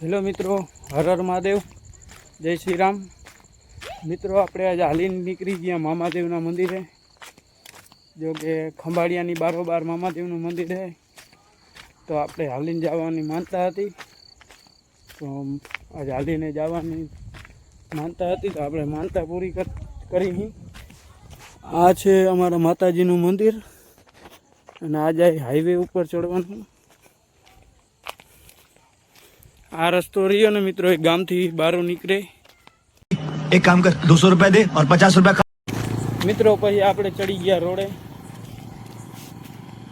Hello મિત્રો, હર હર મહાદેવ, જય શ્રી રામ। મિત્રો આપણે આજે હાલીને નીકળી ગયા મામાદેવના મંદિરે। જો કે ખંભાળિયાની બારોબાર મામાદેવનું મંદિર છે, તો આપણે હાલીને જવાની માનતા હતી। તો આજે હાલીને જવાની માનતા હતી, તો આપણે માનતા પૂરી કરી। આ છે અમારા માતાજીનું મંદિર અને આજે હાઈવે ઉપર ચડવાનું। आ रस्तो रही ने मित्रों, एक गाम थी बारो निकले। एक काम कर, 200 रुपया दे और 50 रुपया मित्रों पी आप चढ़ी गया रोडे।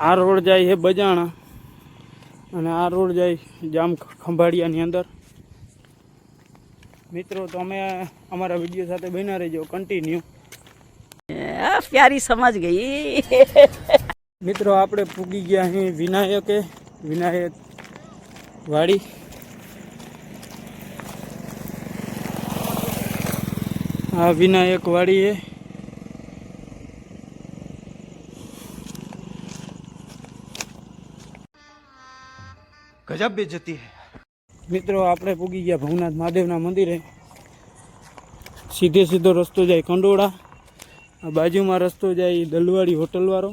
आ रोड जाए है बजाणा અને આ રોડ જાય જામ ખંભાળિયાની અંદર। મિત્રો તમે અમારા વિડીયો સાથે બન્યા રહેજો, કન્ટિન્યુ। प्यारी समझ गई। મિત્રો આપણે પૂગી ગયા અહીં વિનાયક વાડી। हाँ विनायक वाड़ी है। गजब बेइज्जती है। मित्रों आपणे पूगी गया भवनाथ महादेवना मंदिरे। सीधे सीधो रस्तो जाए कंडोळा, बाजू में रस्तो जाए दलवाड़ी होटल वाळो,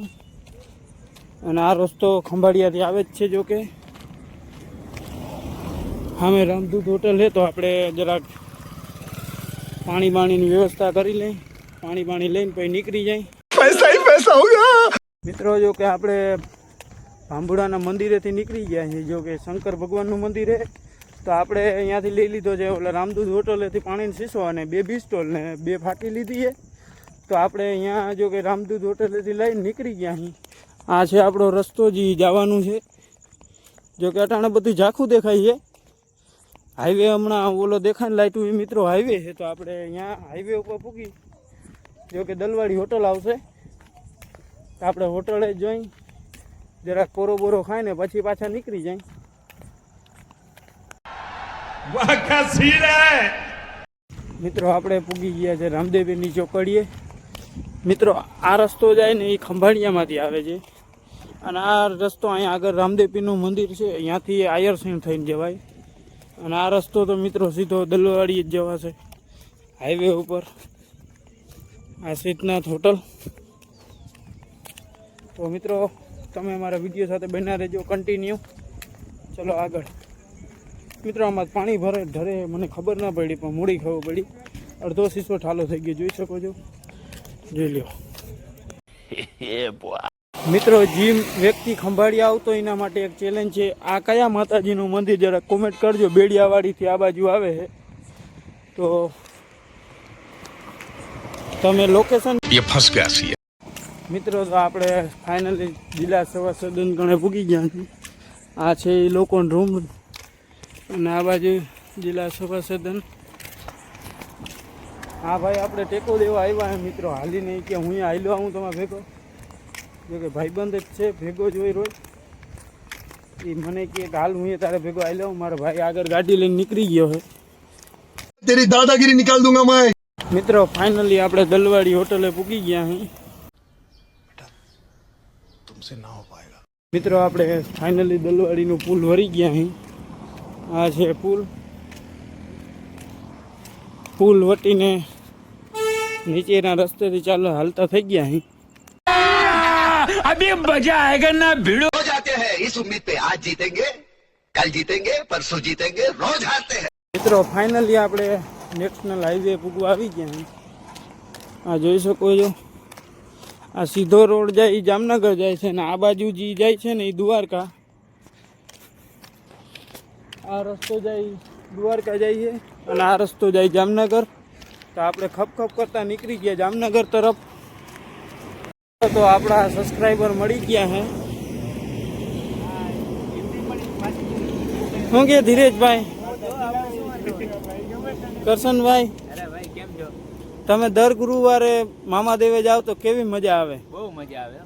अने आ रस्तो खंभाळियाथी आवे ज छे। जो के हमें रामदूत होटल है, तो आपणे जरा पानी बाणी की व्यवस्था करी ले, पानी बाणी लईने पछी निकली जाए। पैसा ही पैसा होगा। मित्रों जो कि आपणे भांभुड़ाना मंदिरे थी निकली गया है, जो कि शंकर भगवान मंदिर है। तो आपणे अहींयाथी लई लीधो छे ओला रामदूत होटलेथी पाणीनो शीशो अने 2 पिस्टोल ने 2 फाकी लीधी है। तो आपणे अहींया जो कि रामदूत होटलेथी लईने निकली गया हैं। आ छे आपणो रस्तो जी जवानुं छे। जो कि अटाणे बधुं झाखुं देखाय छे। हाईवे हमणां ओलो देखाय लाइटू मित्रों हाईवे है। तो आपणे अहींया हाईवे उपर पूगी, जो कि दलवाड़ी होटल आवशे। तो आपणे होटले जोई जरा कोरो बोरो खाईने पछी पाछा निकली जाए। वाह क्या सीन है। मित्रों आपणे पूगी गया छे रामदेवीनी चौकड़ीए। मित्रों आ रस्तो जाए ने ए खंभाळियामांथी आवे छे, अने आ रस्तो अहींया आगळ रामदेवीनुं मंदिर छे, अहींयाथी आयरसिंह थईने जवाय। અને આ રસ્તો તો મિત્રો સીધો દલવાડી જ જવાશે હાઈવે ઉપર। આ સિદ્ધનાથ હોટલ। તો મિત્રો તમે અમારા વિડીયો સાથે બન્યા રહેજો, કન્ટિન્યુ। ચલો આગળ। મિત્રો આમાં પાણી ઢરે મને ખબર ના પડી, પણ મૂડી ખબર પડી। અડધો શીશો ઠાલો થઈ ગયો, જોઈ શકો છો, જોઈ લ્યો। मित्रों जी व्यक्ति खंभाळिया आवतो एना माटे एक चेलेंज है। आ कया माताजीनुं मंदिर जरा कमेंट करजो। बेडियावाड़ी थी आ बाजू आवे है, तो तमे लोकेशन ये फंस गया सी। मित्रों तो आपणे फाइनली जिला सेवा सदन गणे पूगी गया छे। आ छे ए लोकोनो रूम अने आ बाजू जिला सेवा सदन। हाँ भाई आपणे टेको देवा आव्या है। मित्रों हाली नहीं कि हूँ हाल्यो आऊँ तमारा भेगो, जो कि भाईबंध छे भेगो जोई रोज। ए मने के हाल हूँ तारे भेगो आई लो। मारा भाई आगे गाड़ी लईने निकली गयो है। तेरी दादागिरी निकाल दूंगा मैं। मित्रों फाइनली आपणे दलवाड़ी होटले पूगी गया हैं। तुमसे ना हो पाएगा। मित्रों आपणे फाइनली दलवाड़ी नो पुल वरी गया हैं। आ छे पुल वटीने नीचेना रस्ते थी चालो हालता थई गया हैं। अभी मजा आएगा ना। भिड़ो हो जाते हैं इस उम्मीद पे, आज जीतेंगे, कल जीतेंगे, परसों जीतेंगे, रोज हारते हैं। मित्रों फाइनली आपणे नेशनल हाईवे पूगवा आवी गया हैं। आ जोई शको छो, आ सीधो रोड जाए जामनगर जाए छे ने आ बाजू जी जाए छे ने द्वारका। आ रस्तो जाए द्वारका जाइए अने आ रस्तो जाए जामनगर। तो आपणे खप खप करता निकली गया जामनगर तरफ। तो अपना सब्सक्राइबर मળી ગયા है। શું કે ધીરેજભાઈ, કરશનભાઈ, તમે દર ગુરુવારે મામાદેવે જાવ તો કેવી મજા આવે? બહુ મજા આવે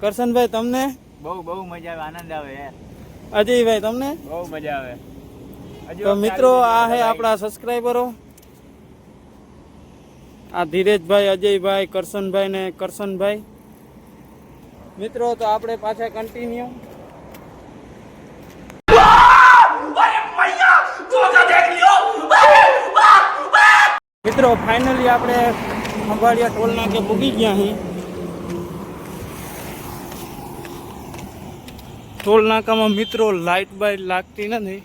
કરશનભાઈ તમને? બહુ મજા આવે, આનંદ આવે યાર। અજયભાઈ તમને? બહુ મજા આવે। તો મિત્રો આ હે આપણા સબસ્ક્રાઇબરો। આ ધીરેજભાઈ, અજયભાઈ, કરશનભાઈ ને કરશનભાઈ। मित्रों तो आपणे पाछा कंटिन्यू। મિત્રો ફાઇનલી આપણે ખંભાળિયા ટોલ નાકે પૂગી ગયા અહીં. ટોલ નાકામાં મિત્રો લાઇટ બાઇટ લાગતી નથી.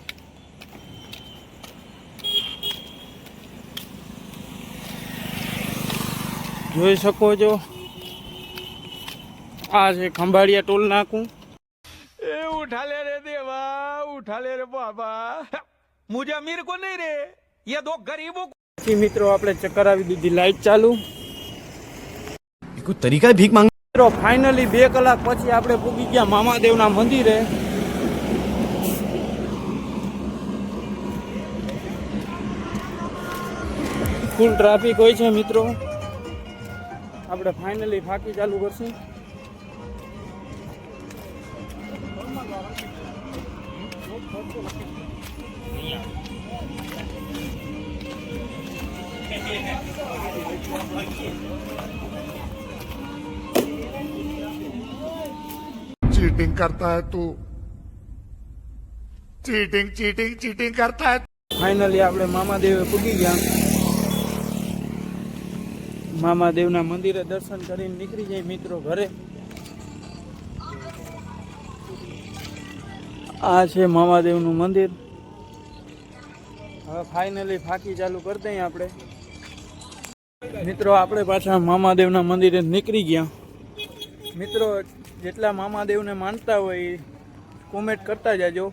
જોઈ શકો છો આ છે ખંભાળિયા ટોલ નાકું. ए उठा ले रे देवा, उठा ले रे बाबा, मुझे अमीर को नहीं रे, ये दो गरीबों को. પછી મિત્રો આપણે ચક્કર આવી દીધી લાઇટ ચાલુ. कुछ तरीका है भीख मांग. મિત્રો ફાઇનલી 2 કલાક પછી આપણે પૂગી ગયા મામાદેવના મંદિરે. ફૂલ ટ્રાફિક હોય છે મિત્રો. આપણે ફાઇનલી ફાંકી ચાલુ કરશું. चीटिंग करता है तू, चीटिंग चीटिंग चीटिंग करता है. ફાઇનલી આપણે મામાદેવે પૂગી ગયા. મામાદેવના મંદિરે દર્શન કરીને નીકળી જાય મિત્રો ઘરે. આ છે મામાદેવનું મંદિર. હવે ફાઇનલી ફાંકી ચાલુ કરી દઈએ આપણે. મિત્રો આપણે પાછા મામાદેવના મંદિરે નીકળી ગયા. મિત્રો જેટલા મામાદેવને માનતા હોય એ કોમેન્ટ કરતા જાજો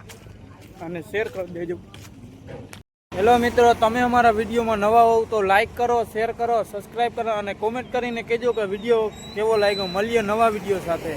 અને શેર કરી દેજો. હેલો મિત્રો, તમે અમારા વિડીયોમાં નવા હોવ તો લાઈક કરો, શેર કરો, સબસ્ક્રાઈબ કરો અને કોમેન્ટ કરીને કહેજો કે વિડીયો કેવો લાગ્યો. મળીએ નવા વિડીયો સાથે.